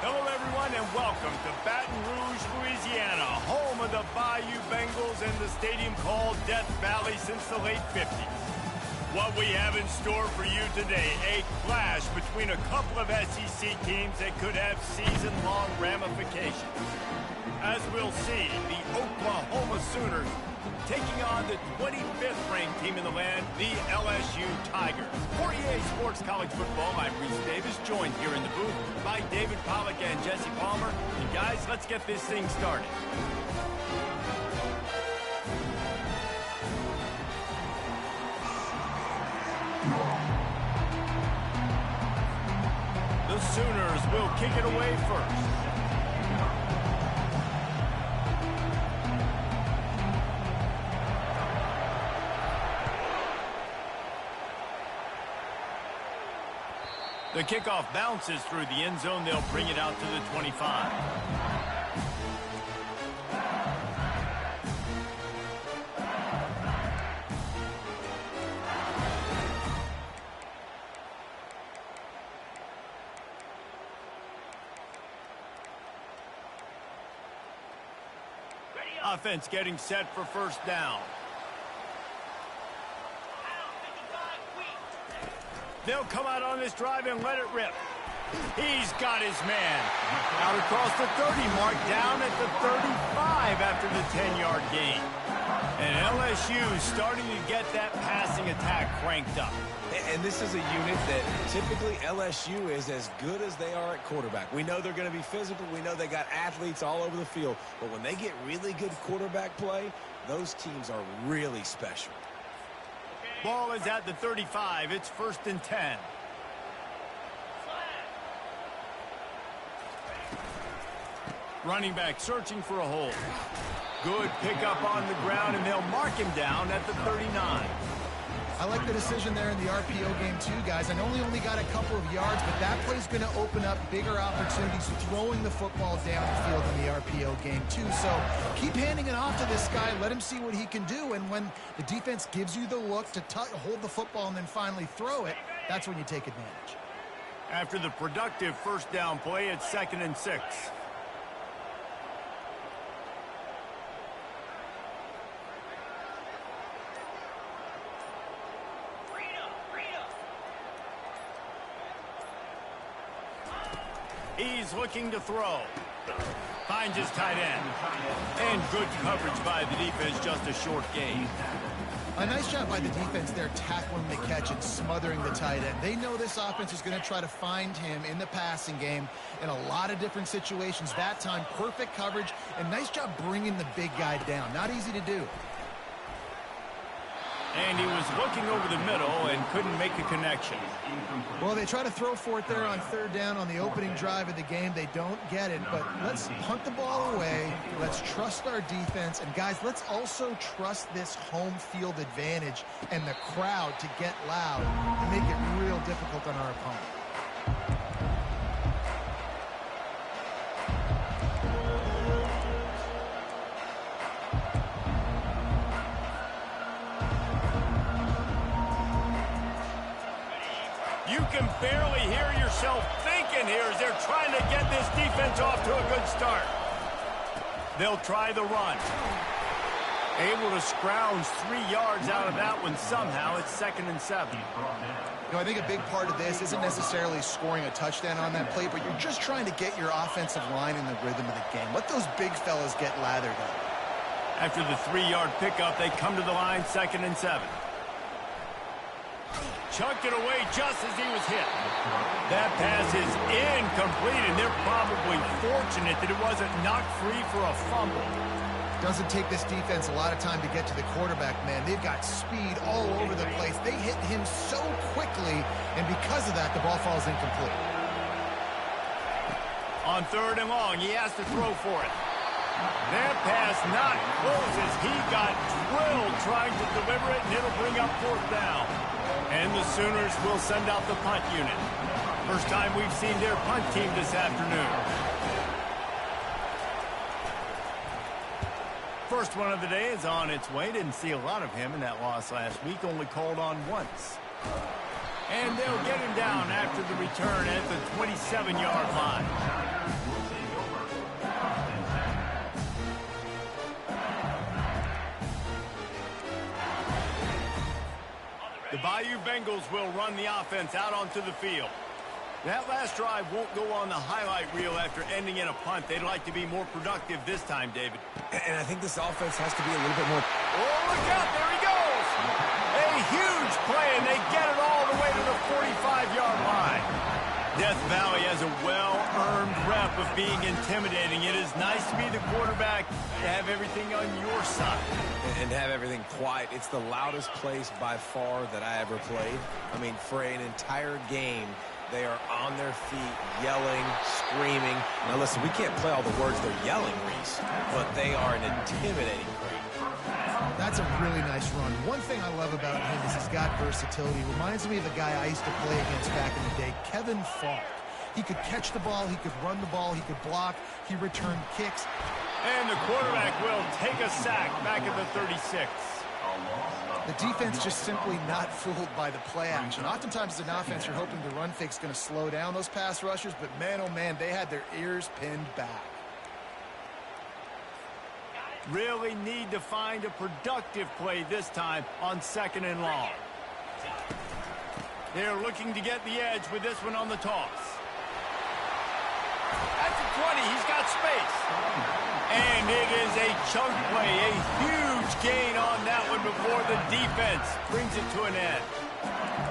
Hello, everyone, and welcome to Baton Rouge, Louisiana, home of the Bayou Bengals and the stadium called Death Valley since the late 50s. What we have in store for you today, a clash between a couple of SEC teams that could have season-long ramifications. As we'll see, the Oklahoma Sooners taking on the 25th ranked team in the land, the LSU Tigers. For EA Sports College Football, I'm Reese Davis, joined here in the booth by David Pollack and Jesse Palmer. And guys, let's get this thing started. The Sooners will kick it away first. The kickoff bounces through the end zone. They'll bring it out to the 25. Offense getting set for first down. They'll come out on this drive and let it rip. He's got his man. Out across the 30 mark, down at the 35 after the 10-yard gain. And LSU starting to get that passing attack cranked up. And this is a unit that typically LSU is as good as they are at quarterback. We know they're going to be physical. We know they got athletes all over the field. But when they get really good quarterback play, those teams are really special. Ball is at the 35. It's 1st and 10. Running back searching for a hole. Good pickup on the ground, and they'll mark him down at the 39. I like the decision there in the RPO game too, guys. I know he only got a couple of yards, but that play's going to open up bigger opportunities throwing the football down the field in the RPO game too. So keep handing it off to this guy. Let him see what he can do. And when the defense gives you the look to hold the football and then finally throw it, that's when you take advantage. After the productive first down play, it's 2nd and 6. He's looking to throw. Finds his tight end. And good coverage by the defense, just a short gain. A nice job by the defense there, tackling the catch and smothering the tight end. They know this offense is going to try to find him in the passing game in a lot of different situations. That time, perfect coverage, and nice job bringing the big guy down. Not easy to do. And he was looking over the middle and couldn't make a connection. Well, they try to throw for it there on 3rd down on the opening drive of the game. They don't get it, but let's punt the ball away. Let's trust our defense. And, guys, let's also trust this home field advantage and the crowd to get loud and make it real difficult on our opponent. You can barely hear yourself thinking here as they're trying to get this defense off to a good start. They'll try the run. Able to scrounge 3 yards out of that one somehow. It's 2nd and 7. You know, I think a big part of this isn't necessarily scoring a touchdown on that play, but you're just trying to get your offensive line in the rhythm of the game. Let those big fellas get lathered up. After the 3-yard pickup, they come to the line, 2nd and 7. Chucked it away just as he was hit. That pass is incomplete, and they're probably fortunate that it wasn't knocked free for a fumble. Doesn't take this defense a lot of time to get to the quarterback, man. They've got speed all over the place. They hit him so quickly, and because of that, the ball falls incomplete. On 3rd and long, he has to throw for it. That pass not close as he got drilled trying to deliver it, and it'll bring up 4th down. And the Sooners will send out the punt unit. First time we've seen their punt team this afternoon. First one of the day is on its way. Didn't see a lot of him in that loss last week. Only called on once. And they'll get him down after the return at the 27-yard line. The Bayou Bengals will run the offense out onto the field. That last drive won't go on the highlight reel after ending in a punt. They'd like to be more productive this time, David. And I think this offense has to be a little bit more... Oh, look out. There he goes. A huge play, and they get it all the way to the 45-yard line. Death Valley has a well-earned rep of being intimidating. It is nice to be the quarterback, to have everything on your side. And have everything quiet. It's the loudest place by far that I ever played. I mean, for an entire game, they are on their feet, yelling, screaming. Now, listen, we can't play all the words they're yelling, Reese, but they are an intimidating crowd. That's a really nice run. One thing I love about him is he's got versatility. Reminds me of the guy I used to play against back in the day, Kevin Falk. He could catch the ball, he could run the ball, he could block, he returned kicks. And the quarterback will take a sack back at the 36. The defense just simply not fooled by the play action. Oftentimes as an offense, you're hoping the run fake's going to slow down those pass rushers, but man, oh man, they had their ears pinned back. Really need to find a productive play this time on 2nd and long. They're looking to get the edge with this one on the toss. At the 20, he's got space. And it is a chunk play, a huge gain on that one before the defense brings it to an end.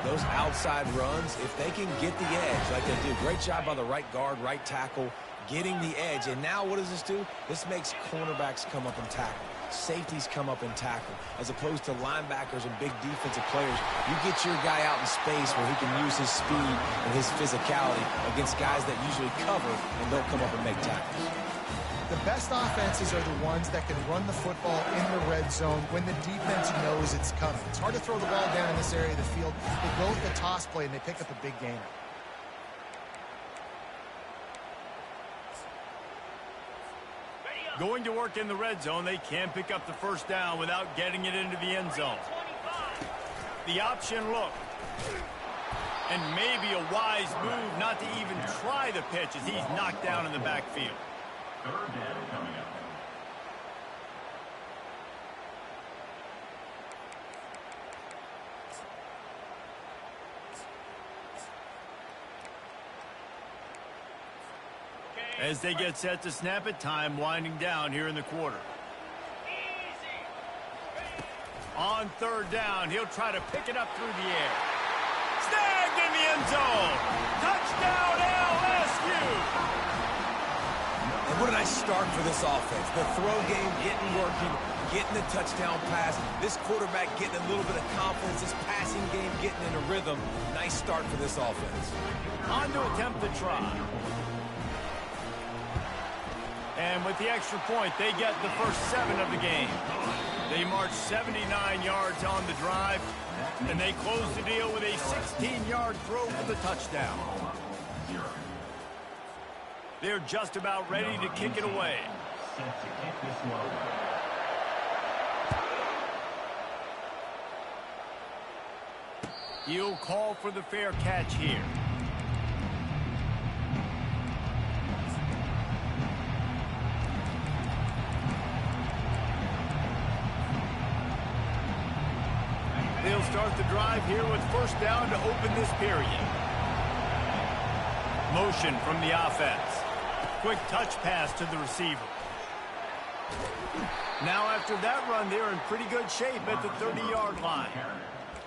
Those outside runs, if they can get the edge like they do, great job by the right guard, right tackle, getting the edge. And now what does this do? This makes cornerbacks come up and tackle. Safeties come up and tackle. As opposed to linebackers and big defensive players, you get your guy out in space where he can use his speed and his physicality against guys that usually cover and don't come up and make tackles. The best offenses are the ones that can run the football in the red zone when the defense knows it's coming. It's hard to throw the ball down in this area of the field. They go with the toss play and they pick up a big gainer. Going to work in the red zone, they can pick up the first down without getting it into the end zone. The option look. And maybe a wise move not to even try the pitch as he's knocked down in the backfield. 3rd down coming up. As they get set to snap it, time winding down here in the quarter. On 3rd down, he'll try to pick it up through the air. Snagged in the end zone. Touchdown LSU. And what a nice start for this offense. The throw game getting working, getting the touchdown pass. This quarterback getting a little bit of confidence. This passing game getting in a rhythm. Nice start for this offense. On to attempt the try. And with the extra point, they get the first 7 of the game. They march 79 yards on the drive, and they close the deal with a 16-yard throw for the touchdown. They're just about ready to kick it away. He'll call for the fair catch here. They'll start the drive here with first down to open this period. Motion from the offense. Quick touch pass to the receiver. Now after that run, they're in pretty good shape at the 30-yard line.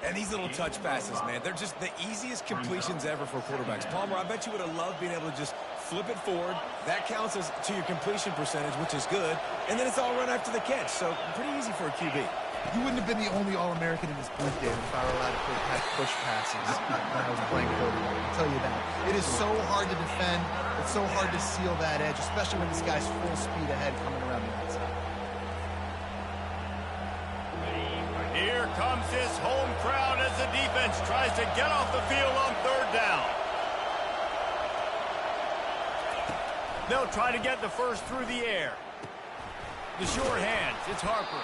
And these little touch passes, man, they're just the easiest completions ever for quarterbacks. Palmer, I bet you would have loved being able to just flip it forward. That counts as to your completion percentage, which is good. And then it's all run after the catch, so pretty easy for a QB. You wouldn't have been the only All-American in this booth, David, if I were allowed to push passes when I was playing quarterback. I'll tell you that. It is so hard to defend. It's so hard to seal that edge, especially when this guy's full speed ahead coming around the outside. Here comes this home crowd as the defense tries to get off the field on 3rd down. They'll try to get the first through the air. The short hands, it's Harper.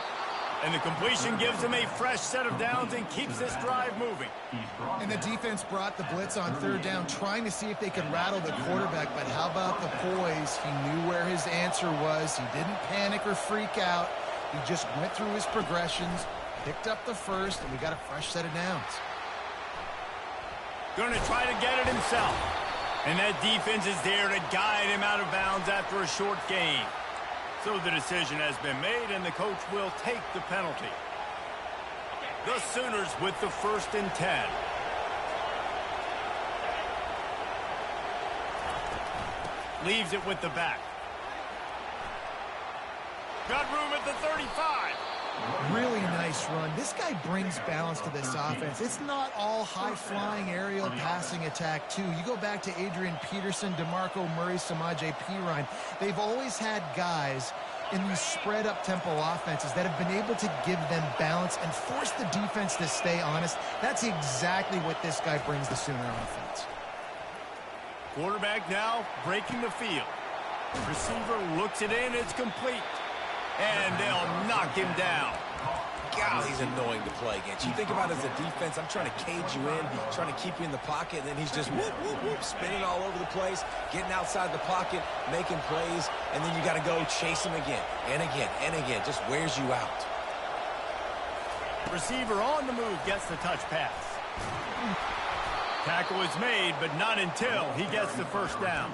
And the completion gives them a fresh set of downs and keeps this drive moving. And the defense brought the blitz on third down, trying to see if they could rattle the quarterback. But how about the poise? He knew where his answer was. He didn't panic or freak out. He just went through his progressions, picked up the first, and we got a fresh set of downs. Going to try to get it himself. And that defense is there to guide him out of bounds after a short gain. So the decision has been made, and the coach will take the penalty. The Sooners with the 1st and 10. Leaves it with the back. Got room at the 35. Really nice run. This guy brings balance to this offense. It's not all high-flying aerial passing attack, too. You go back to Adrian Peterson, DeMarco Murray, Samaje Perine. They've always had guys in these spread-up tempo offenses that have been able to give them balance and force the defense to stay honest. That's exactly what this guy brings the Sooner offense. Quarterback now breaking the field. Receiver looks it in. It's complete. And they'll knock him down. God, he's annoying to play against. You think about it as a defense, I'm trying to cage you in, trying to keep you in the pocket, and then he's just whoop, whoop, whoop, spinning all over the place, getting outside the pocket, making plays, and then you got to go chase him again and again and again. Just wears you out. Receiver on the move gets the touch pass. Tackle is made, but not until he gets the first down.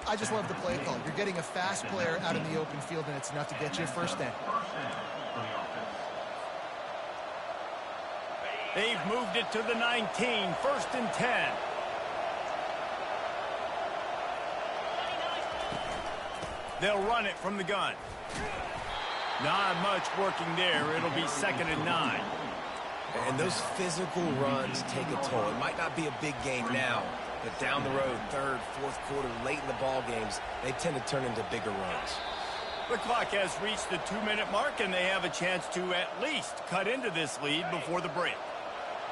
I just love the play call. You're getting a fast player out in the open field, and it's enough to get you a first down. They've moved it to the 19, 1st and 10. They'll run it from the gun. Not much working there. It'll be 2nd and 9. And those physical runs take a toll. It might not be a big game now, but down the road, 3rd, 4th quarter, late in the ball games, they tend to turn into bigger runs. The clock has reached the 2-minute mark, and they have a chance to at least cut into this lead before the break.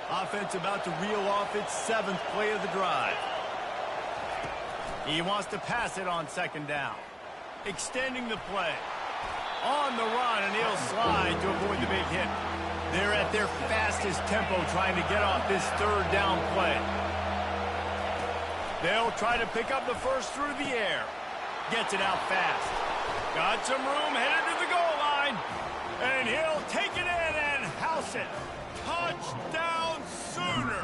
Offense about to reel off its 7th play of the drive. He wants to pass it on 2nd down. Extending the play. On the run, and he'll slide to avoid the big hit. They're at their fastest tempo trying to get off this 3rd down play. They'll try to pick up the first through the air. Gets it out fast. Got some room, headed to the goal line. And he'll take it in and house it. Touchdown Sooners.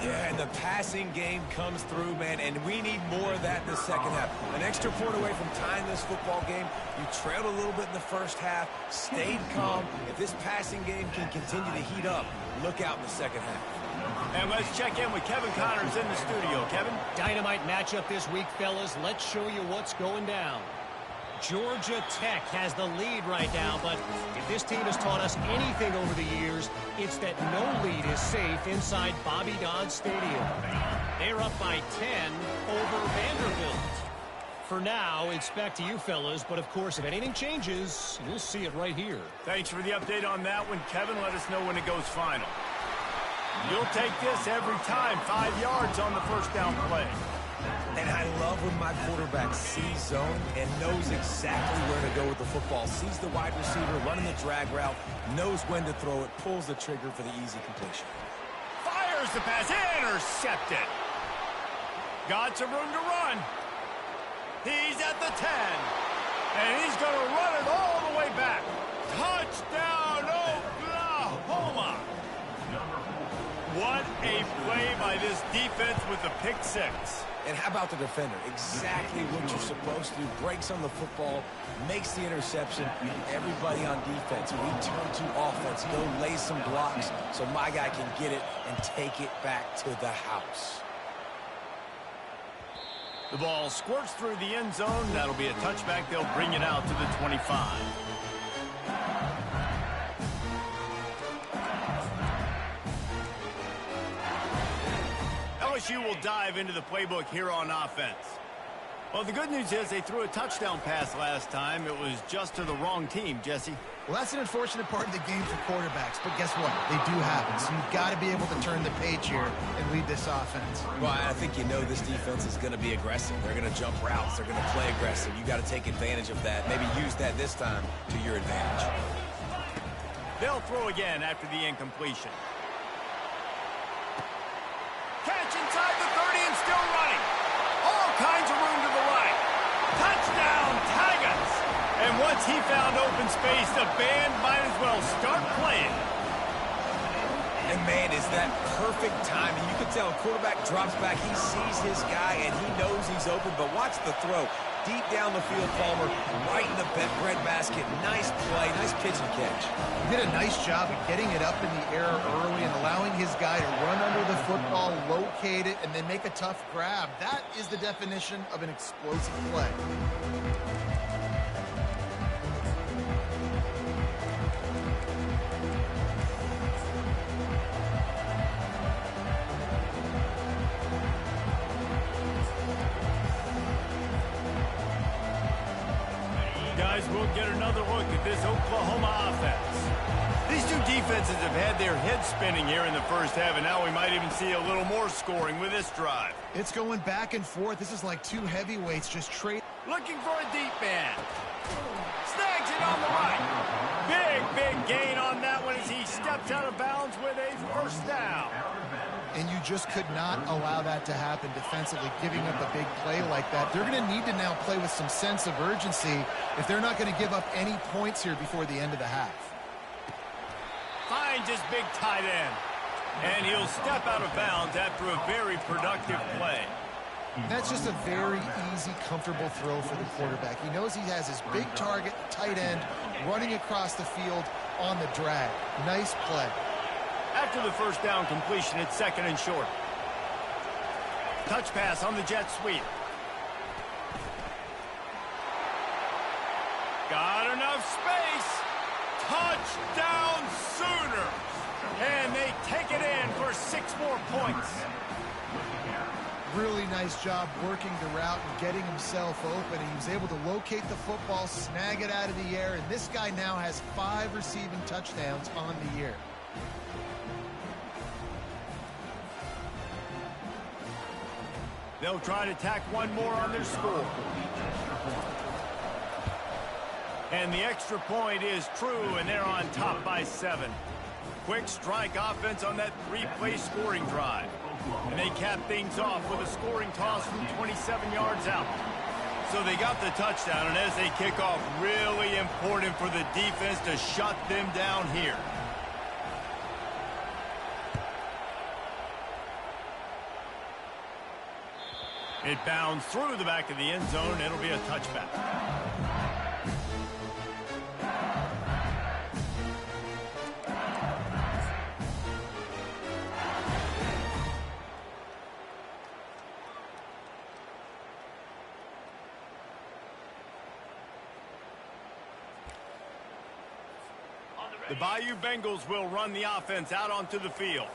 Yeah, and the passing game comes through, man, and we need more of that in the second half. An extra point away from tying this football game. You trailed a little bit in the first half, stayed calm. If this passing game can continue to heat up, look out in the second half. And let's check in with Kevin Connors in the studio. Kevin? Dynamite matchup this week, fellas. Let's show you what's going down. Georgia Tech has the lead right now, but if this team has taught us anything over the years, it's that no lead is safe inside Bobby Dodd Stadium. They're up by 10 over Vanderbilt. For now, it's back to you, fellas, but of course, if anything changes, you'll see it right here. Thanks for the update on that one, Kevin. Let us know when it goes final. You'll take this every time. 5 yards on the first down play. And I love when my quarterback sees zone and knows exactly where to go with the football. Sees the wide receiver running the drag route, knows when to throw it, pulls the trigger for the easy completion. Fires the pass, intercepted. Got some room to run. He's at the 10. And he's going to run it all the way back. Touchdown, Oklahoma. What a play by this defense with the pick six. And how about the defender? Exactly what you're supposed to do. Breaks on the football, makes the interception. Everybody on defense, we turn to offense. Go lay some blocks so my guy can get it and take it back to the house. The ball squirts through the end zone. That'll be a touchback. They'll bring it out to the 25. LSU will dive into the playbook here on offense. Well, the good news is they threw a touchdown pass last time. It was just to the wrong team, Jesse. Well, that's an unfortunate part of the game for quarterbacks, but guess what? They do happen, so you've got to be able to turn the page here and lead this offense. Well, I think you know this defense is going to be aggressive. They're going to jump routes. They're going to play aggressive. You got to take advantage of that. Maybe use that this time to your advantage. They'll throw again after the incompletion. Catch inside the 30 and still running. All kinds of room to the right. Touchdown, Tigers! And once he found open space, the band might as well start playing. And, man, is that perfect timing. You can tell quarterback drops back. He sees his guy, and he knows he's open. But watch the throw. Deep down the field, Palmer, right in the bread basket. Nice play, nice pitch and catch. He did a nice job of getting it up in the air early and allowing his guy to run under the football, locate it, and then make a tough grab. That is the definition of an explosive play. Guys, we'll get another look at this Oklahoma offense. These two defenses have had their heads spinning here in the first half, and now we might even see a little more scoring with this drive. It's going back and forth. This is like two heavyweights just trade. Looking for a deep man. Snags it on the right. Big gain on that one as he steps out of bounds with a first down. And you just could not allow that to happen defensively, giving up a big play like that. They're going to need to now play with some sense of urgency if they're not going to give up any points here before the end of the half. Finds his big tight end. And he'll step out of bounds after a very productive play. That's just a very easy, comfortable throw for the quarterback. He knows he has his big target, tight end, running across the field on the drag. Nice play. After the first down completion, it's second and short. Touch pass on the jet sweep. Got enough space. Touchdown Sooners. And they take it in for 6 more points. Really nice job working the route and getting himself open. He was able to locate the football, snag it out of the air, and this guy now has 5 receiving touchdowns on the year. They'll try to tack one more on their score. And the extra point is true, and they're on top by 7. Quick strike offense on that 3-play scoring drive. And they cap things off with a scoring toss from 27 yards out. So they got the touchdown, and as they kick off, really important for the defense to shut them down here. It bounds through the back of the end zone. It'll be a touchback. The Bayou Bengals will run the offense out onto the field.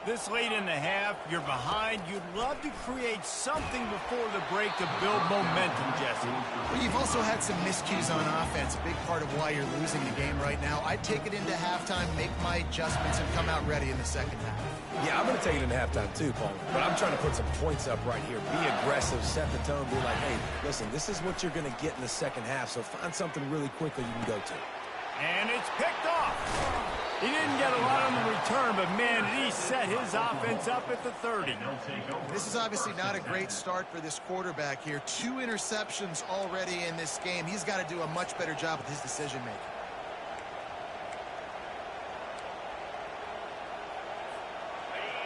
This late in the half, you're behind. You'd love to create something before the break to build momentum, Jesse. Well, you've also had some miscues on offense, a big part of why you're losing the game right now. I'd take it into halftime, make my adjustments, and come out ready in the second half. Yeah, I'm going to take it into halftime too, Paul. But I'm trying to put some points up right here. Be aggressive, set the tone, be like, hey, listen, this is what you're going to get in the second half, so find something really quickly you can go to. And it's picked off. He didn't get a lot on the return, but, man, did he set his offense up at the 30. This is obviously not a great start for this quarterback here. 2 interceptions already in this game. He's got to do a much better job with his decision-making.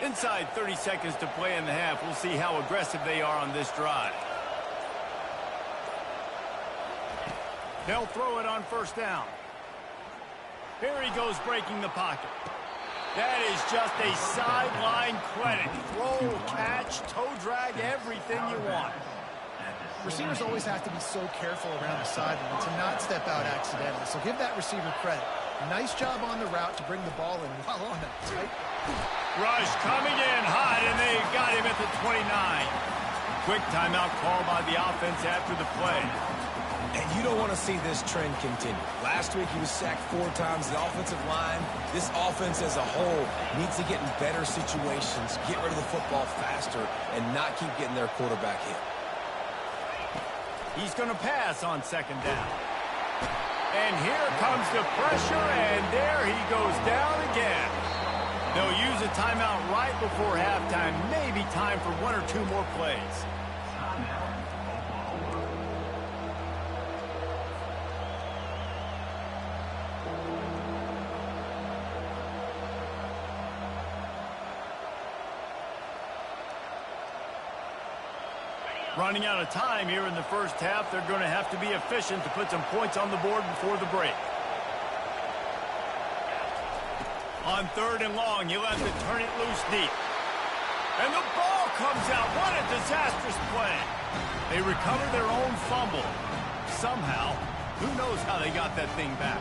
Inside 30 seconds to play in the half. We'll see how aggressive they are on this drive. They'll throw it on first down. Here he goes breaking the pocket. That is just a sideline credit. Throw, catch, toe drag, everything you want. Receivers always have to be so careful around the sideline to not step out accidentally. So give that receiver credit. Nice job on the route to bring the ball in while on a tight. Rush coming in hot, and they got him at the 29. Quick timeout call by the offense after the play. And you don't want to see this trend continue. Last week he was sacked 4 times. The offensive line, this offense as a whole, needs to get in better situations, get rid of the football faster, and not keep getting their quarterback hit. He's going to pass on second down. And here comes the pressure, and there he goes down again. They'll use a timeout right before halftime. Maybe time for 1 or 2 more plays. Running out of time here in the first half. They're going to have to be efficient to put some points on the board before the break. On 3rd and long, he'll have to turn it loose deep. And the ball comes out. What a disastrous play. They recover their own fumble. Somehow, who knows how they got that thing back.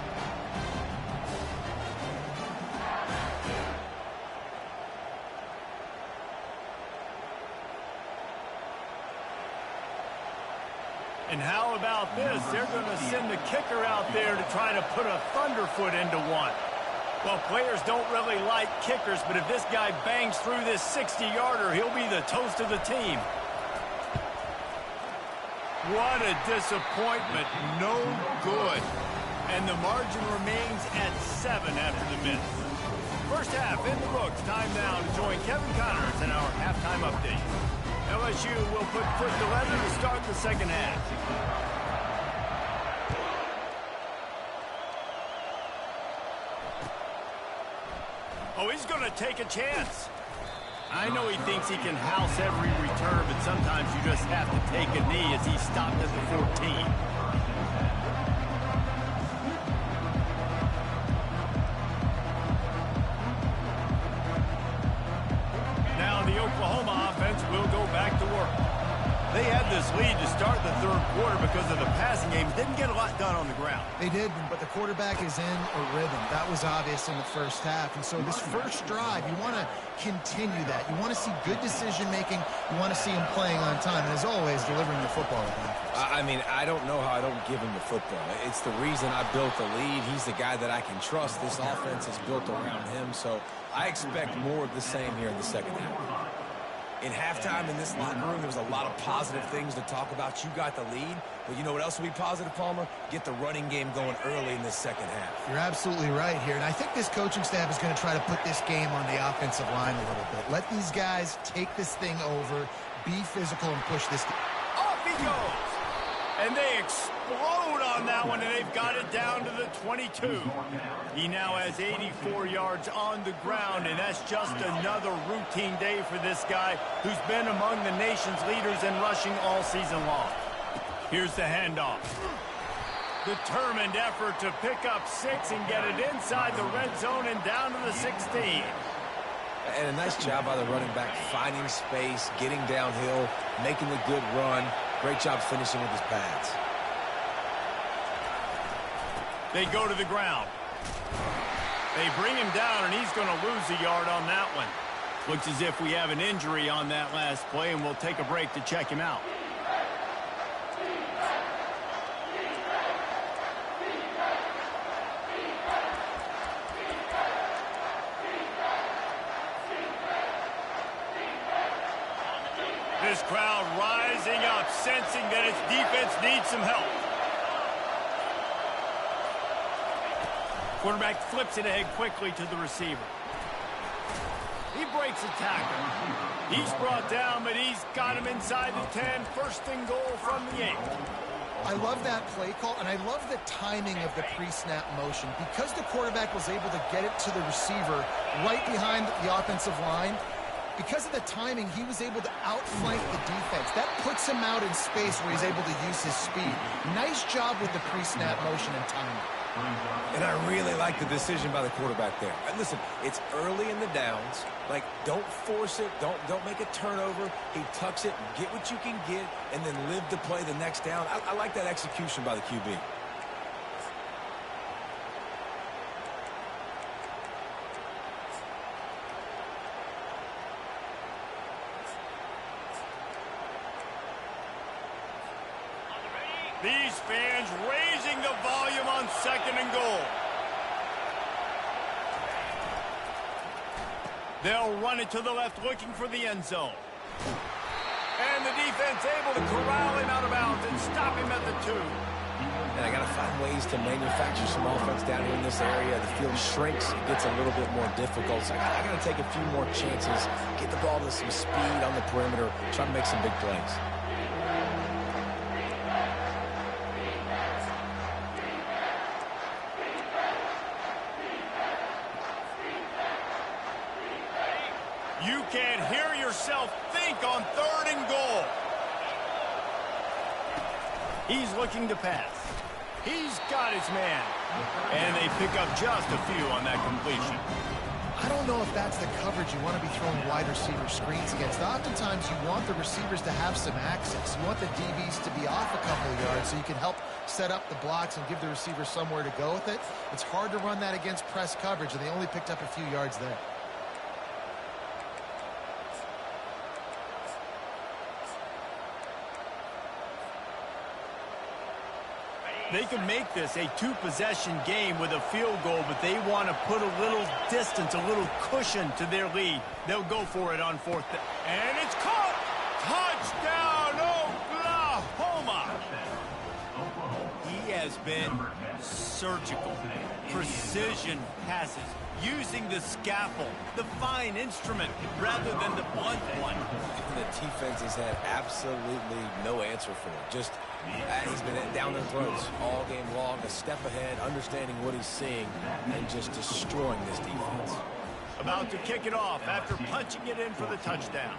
And how about this? They're going to send the kicker out there to try to put a thunderfoot into one. Well, players don't really like kickers, but if this guy bangs through this 60-yarder, he'll be the toast of the team. What a disappointment. No good. And the margin remains at 7 after the miss. First half in the books. Time now to join Kevin Connors in our halftime update. LSU will put foot to leather to start the second half. Oh, he's going to take a chance. I know he thinks he can house every return, but sometimes you just have to take a knee as he stopped at the 14. Now the Oklahoma offense will go back to work. They had this lead to start the 3rd quarter because of the passing game. Didn't get a lot done on the ground. They did, but the quarterback is in a rhythm. That was obvious in the first half. And so this first drive, you want to continue that. You want to see good decision-making. You want to see him playing on time. And as always, delivering the football. I mean, I don't know how I don't give him the football. It's the reason I built the lead. He's the guy that I can trust. This offense is built around him. So I expect more of the same here in the second half. In halftime in this locker room, there was a lot of positive things to talk about. You got the lead, but you know what else will be positive, Palmer? Get the running game going early in this second half. You're absolutely right here, and I think this coaching staff is going to try to put this game on the offensive line a little bit. Let these guys take this thing over, be physical, and push this. Off he goes! And they explode on that one, and they've got it down to the 22. He now has 84 yards on the ground, and that's just another routine day for this guy who's been among the nation's leaders in rushing all season long. Here's the handoff. Determined effort to pick up 6 and get it inside the red zone and down to the 16. And a nice job by the running back, finding space, getting downhill, making a good run. Great job finishing with his pads. They go to the ground. They bring him down, and he's going to lose a yard on that one. Looks as if we have an injury on that last play, and we'll take a break to check him out. This crowd rising up, sensing that its defense needs some help. Quarterback flips it ahead quickly to the receiver. He breaks a tackle. He's brought down, but he's got him inside the 10. First and goal from the 8. I love that play call, and I love the timing of the pre-snap motion. Because the quarterback was able to get it to the receiver right behind the offensive line, because of the timing, he was able to outflank the defense. That puts him out in space where he's able to use his speed. Nice job with the pre-snap motion and timing. And I really like the decision by the quarterback there. And listen, it's early in the downs. Like, don't force it. Don't make a turnover. He tucks it, get what you can get, and then live to play the next down. I like that execution by the QB. The These fans raising the volume on 2nd and goal. They'll run it to the left, looking for the end zone. And the defense able to corral him out of bounds and stop him at the 2. And I got to find ways to manufacture some offense down here in this area. The field shrinks. It gets a little bit more difficult. So I got to take a few more chances, get the ball to some speed on the perimeter, try to make some big plays. You can't hear yourself think on 3rd and goal. He's looking to pass. He's got his man. And they pick up just a few on that completion. I don't know if that's the coverage you want to be throwing wide receiver screens against. Oftentimes, you want the receivers to have some access. You want the DBs to be off a couple of yards so you can help set up the blocks and give the receiver somewhere to go with it. It's hard to run that against press coverage, and they only picked up a few yards there. They can make this a 2-possession game with a field goal, but they want to put a little distance, a little cushion to their lead. They'll go for it on 4th. And it's caught! Touchdown, Oklahoma! He has been surgical. Precision passes, using the scalpel, the fine instrument, rather than the blunt one. The defense has had absolutely no answer for it. Just he's been down their throats all game long, a step ahead, understanding what he's seeing, and just destroying this defense. About to kick it off after punching it in for the touchdown.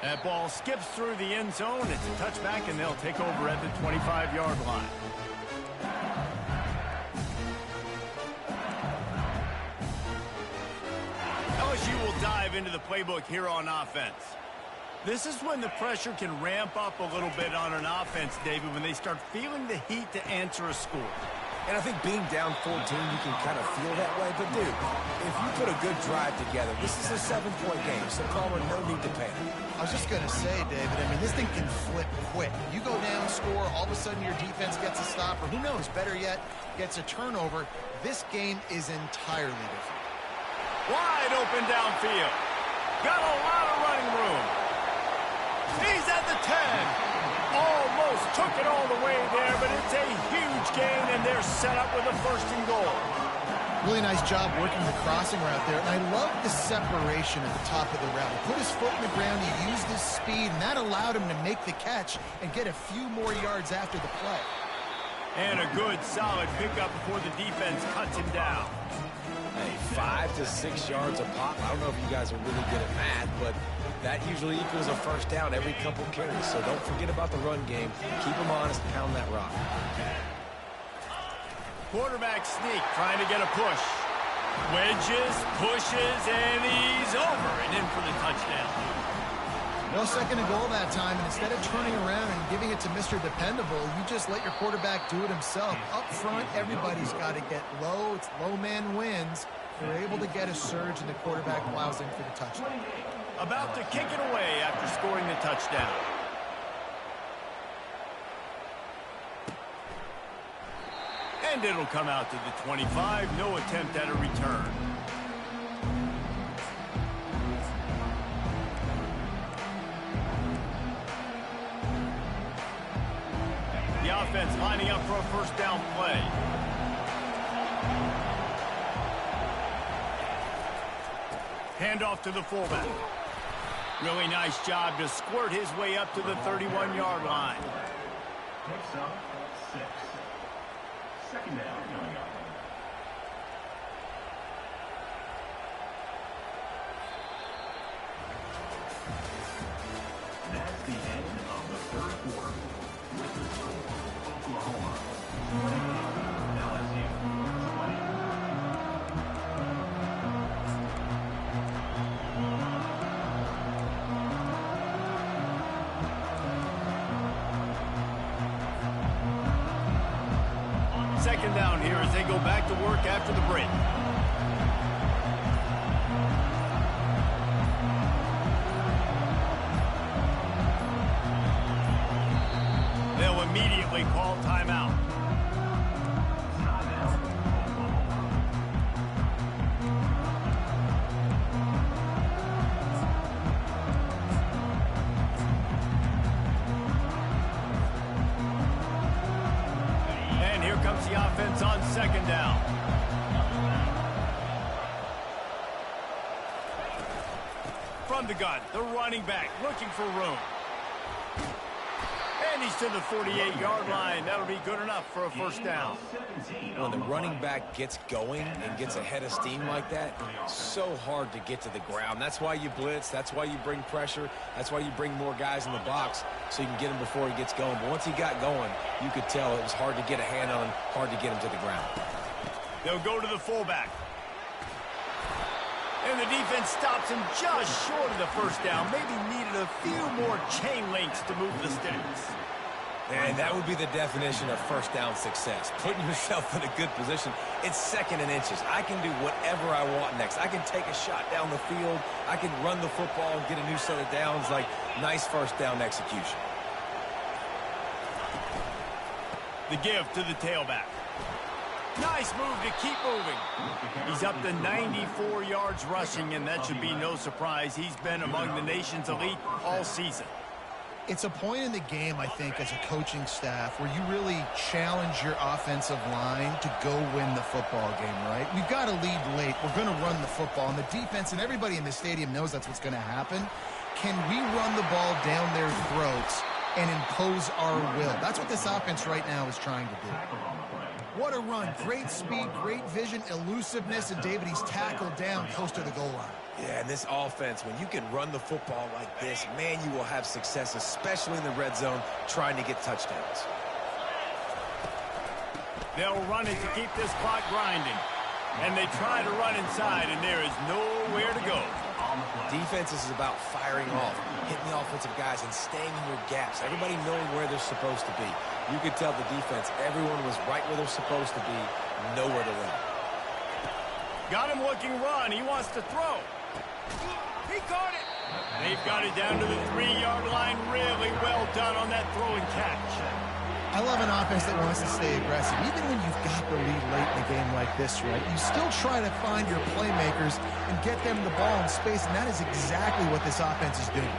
That ball skips through the end zone. It's a touchback, and they'll take over at the 25-yard line. LSU will dive into the playbook here on offense. This is when the pressure can ramp up a little bit on an offense, David, when they start feeling the heat to answer a score. And I think being down 14, you can kind of feel that way. But, dude, if you put a good drive together, this is a 7-point game, so Palmer, no need to panic. I was just going to say, David, I mean, this thing can flip quick. You go down, score, all of a sudden your defense gets a stop, or who knows, better yet, gets a turnover. This game is entirely different. Wide open downfield. Got a lot of running room. He's at the 10. Almost took it all the way there, but it's a huge gain, and they're set up with a 1st and goal. Really nice job working the crossing route there, and I love the separation at the top of the route. He put his foot in the ground, he used his speed, and that allowed him to make the catch and get a few more yards after the play. And a good, solid pickup before the defense cuts him down. Hey, 5 to 6 yards a pop. I don't know if you guys are really good at math, but that usually equals a 1st down every couple carries. So don't forget about the run game. Keep them honest, pound that rock. Quarterback sneak, trying to get a push. Wedges, pushes, and he's over and in for the touchdown. No 2nd and goal that time, and instead of turning around and giving it to Mr. Dependable, you just let your quarterback do it himself. Up front, everybody's got to get low. It's low man wins. They're able to get a surge, and the quarterback plows in for the touchdown. About to kick it away after scoring the touchdown. And it'll come out to the 25. No attempt at a return. The offense lining up for a 1st down play. Handoff to the fullback. Really nice job to squirt his way up to the 31-yard line. Picks up 6. 2nd down coming up. That's the end of the 3rd quarter. With the score, Oklahoma 20, LSU 20. Second down here as they go back to work after the break. immediately called timeout. And here comes the offense on second down. From the gun, the running back looking for room. And he's to the 48-yard line. That'll be good enough for a first down. When the running back gets going and gets ahead of steam like that, so hard to get to the ground. That's why you blitz. That's why you bring pressure. That's why you bring more guys in the box so you can get him before he gets going. But once he got going, you could tell it was hard to get a hand on him, hard to get him to the ground. They'll go to the fullback. And the defense stops him just short of the first down. Maybe needed a few more chain links to move the sticks. And that would be the definition of first down success. Putting yourself in a good position. It's second and inches. I can do whatever I want next. I can take a shot down the field. I can run the football and get a new set of downs. Like, nice first down execution. The give to the tailback. Nice move to keep moving. He's up to 94 yards rushing, and that should be no surprise. He's been among the nation's elite all season. It's a point in the game, I think, as a coaching staff where you really challenge your offensive line to go win the football game, right? We've got to lead late. We're going to run the football. And the defense and everybody in the stadium knows that's what's going to happen. Can we run the ball down their throats and impose our will? That's what this offense right now is trying to do. What a run. Great speed, great vision, elusiveness, and David, he's tackled down close to the goal line. Yeah, and this offense, when you can run the football like this, man, you will have success, especially in the red zone, trying to get touchdowns. They'll run it to keep this clock grinding. And they try to run inside, and there is nowhere to go. Defense is about firing off, hitting the offensive guys, and staying in your gaps. Everybody knowing where they're supposed to be. You could tell the defense, everyone was right where they're supposed to be, nowhere to run. Got him looking run. He wants to throw. He caught it. They've got it down to the 3-yard line. Really well done on that throw and catch. I love an offense that wants to stay aggressive. Even when you've got the lead late in a game like this, right, you still try to find your playmakers and get them the ball in space, and that is exactly what this offense is doing.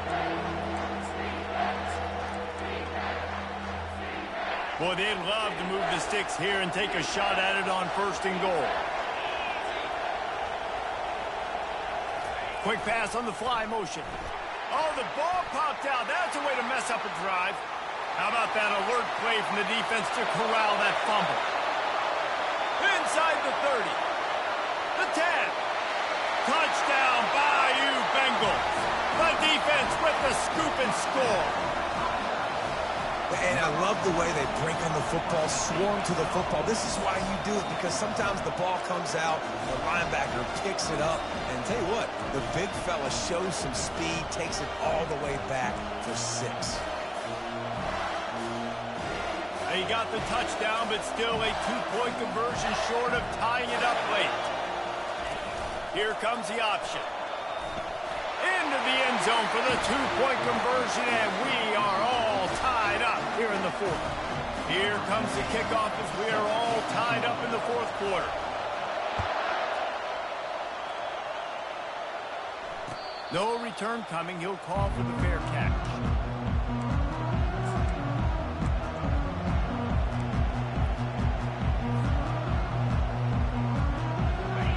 Boy, they'd love to move the sticks here and take a shot at it on first and goal. Quick pass on the fly motion. Oh, the ball popped out. That's a way to mess up a drive. How about that alert play from the defense to corral that fumble? Inside the 30. The 10. Touchdown, Bayou Bengals. The defense with the scoop and score. And I love the way they break on the football, swarm to the football. This is why you do it, because sometimes the ball comes out, the linebacker picks it up, and tell you what, the big fella shows some speed, takes it all the way back for 6. He got the touchdown, but still a 2-point conversion short of tying it up late. Here comes the option. Into the end zone for the 2-point conversion, and we are all tied up here in the fourth. Here comes the kickoff as we are all tied up in the fourth quarter. No return coming. He'll call for the fair catch.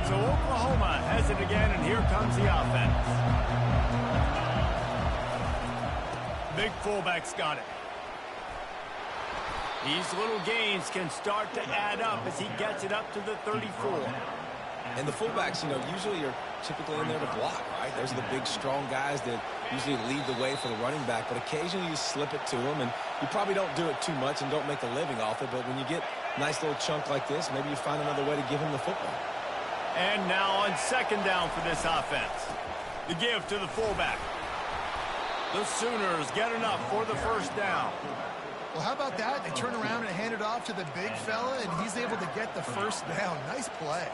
So Oklahoma has it again, and here comes the offense. Big fullback's got it. These little gains can start to add up as he gets it up to the 34. And the fullbacks, usually are typically in there to block, right? Those are the big, strong guys that usually lead the way for the running back. But occasionally you slip it to them, and you probably don't do it too much and don't make a living off it. But when you get a nice little chunk like this, maybe you find another way to give him the football. And now on second down for this offense. The give to the fullback. The Sooners get enough for the first down. Well, how about that? They turn around and hand it off to the big fella, and he's able to get the first down. Nice play.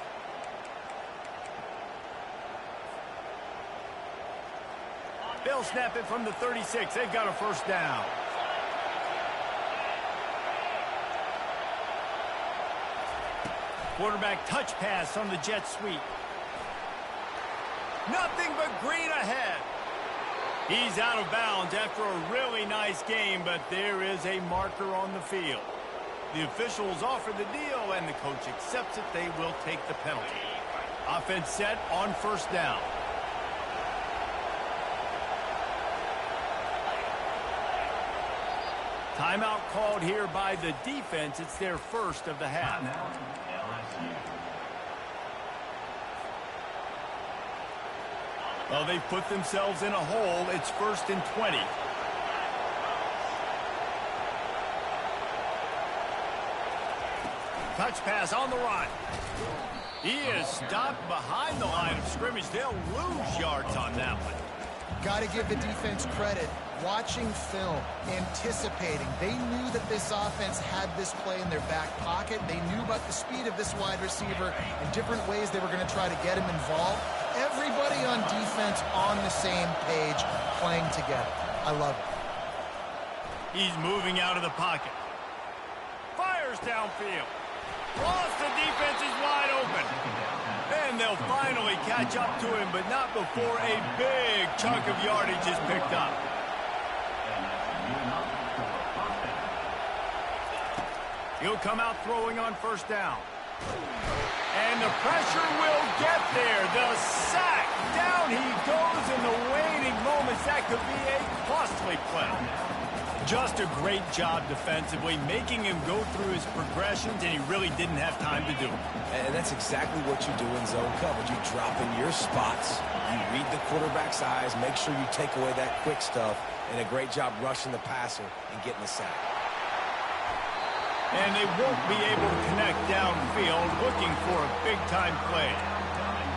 They'll snap it from the 36. They've got a first down. Quarterback touch pass on the jet sweep. Nothing but green ahead. He's out of bounds after a really nice game, but there is a marker on the field. The officials offer the deal, and the coach accepts it. They will take the penalty. Offense set on first down. Timeout called here by the defense. It's their first of the half. Well, they've put themselves in a hole. It's 1st and 20. Touch pass on the run. He is stopped behind the line of scrimmage. They'll lose yards on that one. Got to give the defense credit. Watching film, anticipating. They knew that this offense had this play in their back pocket. They knew about the speed of this wide receiver and different ways they were going to try to get him involved. Everybody on defense on the same page, playing together. I love it. He's moving out of the pocket. Fires downfield. Lost, the defense is wide open. And they'll finally catch up to him, but not before a big chunk of yardage is picked up. He'll come out throwing on first down. And the pressure will get there. The sack. Down he goes in the waning moments. That could be a costly play. Just a great job defensively, making him go through his progressions, and he really didn't have time to do it. And that's exactly what you do in zone coverage. You drop in your spots. You read the quarterback's eyes. Make sure you take away that quick stuff. And a great job rushing the passer and getting the sack. And they won't be able to connect downfield, looking for a big-time play.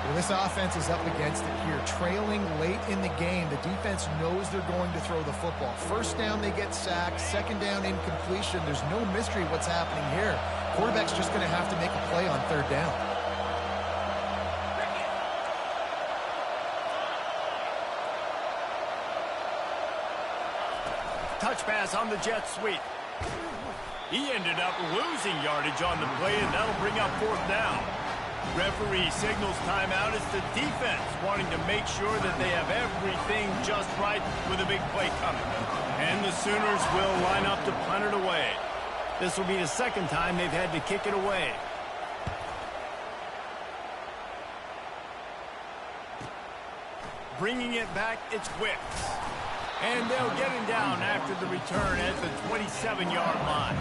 Well, this offense is up against it here. Trailing late in the game, the defense knows they're going to throw the football. First down, they get sacked. Second down, incompletion. There's no mystery what's happening here. Quarterback's just going to have to make a play on third down. Touch pass on the jet sweep. He ended up losing yardage on the play, and that'll bring up fourth down. Referee signals timeout. It's the defense wanting to make sure that they have everything just right with a big play coming. And the Sooners will line up to punt it away. This will be the second time they've had to kick it away. Bringing it back, it's Wicks. And they'll get him down after the return at the 27-yard line.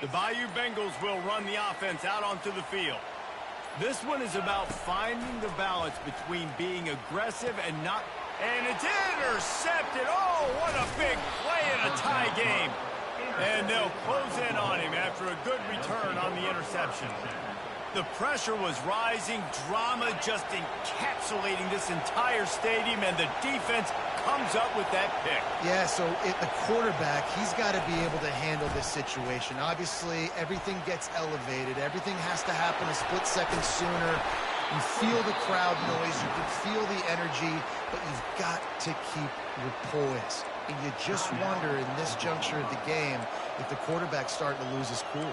The Bayou Bengals will run the offense out onto the field. This one is about finding the balance between being aggressive and not. And it's intercepted. Oh, what a big play in a tie game. And they'll close in on him after a good return on the interception. The pressure was rising. Drama just encapsulating this entire stadium, and the defense comes up with that pick. Yeah, so the quarterback, he's got to be able to handle this situation. Obviously, everything gets elevated. Everything has to happen a split second sooner. You feel the crowd noise. You can feel the energy, but you've got to keep your poise. And you just wonder in this juncture of the game if the quarterback's starting to lose his cool.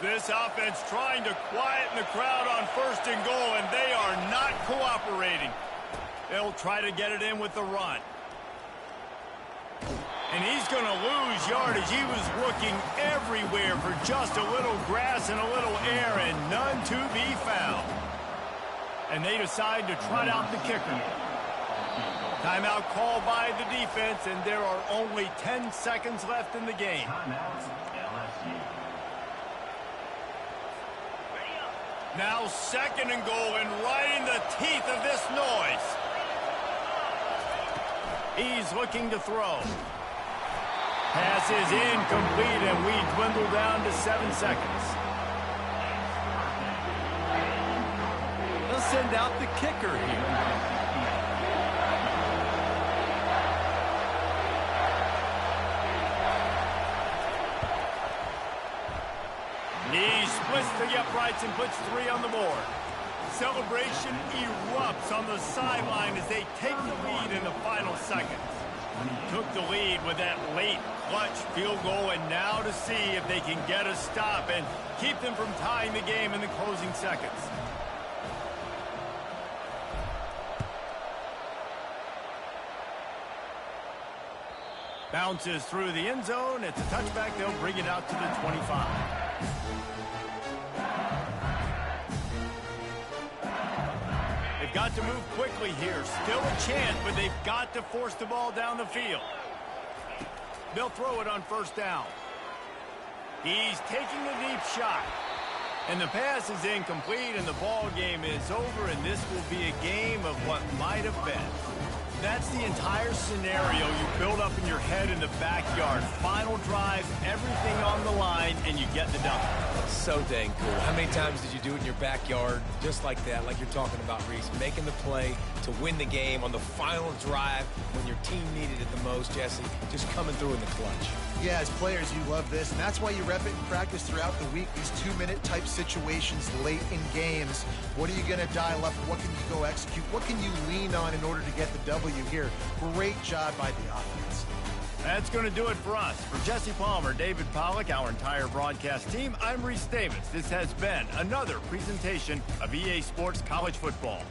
This offense trying to quieten the crowd on first and goal, and they are not cooperating. They'll try to get it in with the run. And he's going to lose yardage. He was looking everywhere for just a little grass and a little air, and none to be found. And they decide to trot out the kicker. Timeout called by the defense, and there are only 10 seconds left in the game. Now second and goal, and right in the teeth of this noise. He's looking to throw. pass is incomplete, and we dwindle down to 7 seconds. They'll send out the kicker here. He splits the uprights and puts 3 on the board. Celebration erupts on the sideline as they take the lead in the final seconds. Took the lead with that late clutch field goal, and now to see if they can get a stop and keep them from tying the game in the closing seconds. Bounces through the end zone. It's a touchback. They'll bring it out to the 25. They've got to move quickly here. Still a chance, but they've got to force the ball down the field. They'll throw it on first down. He's taking a deep shot. And the pass is incomplete, and the ball game is over, and this will be a game of what might have been. That's the entire scenario you build up in your head in the backyard. Final drive, everything on the line, and you get the dub. So dang cool. How many times did you do it in your backyard just like that, like you're talking about, Reese? Making the play to win the game on the final drive when your team needed it the most, Jesse. Just coming through in the clutch. Yeah, as players, you love this, and that's why you rep it in practice throughout the week. These 2-minute type situations late in games. What are you going to dial up? What can you go execute? What can you lean on in order to get the W here? Great job by the offense. That's going to do it for us. For Jesse Palmer, David Pollack, our entire broadcast team, I'm Reese Davis. This has been another presentation of EA Sports College Football.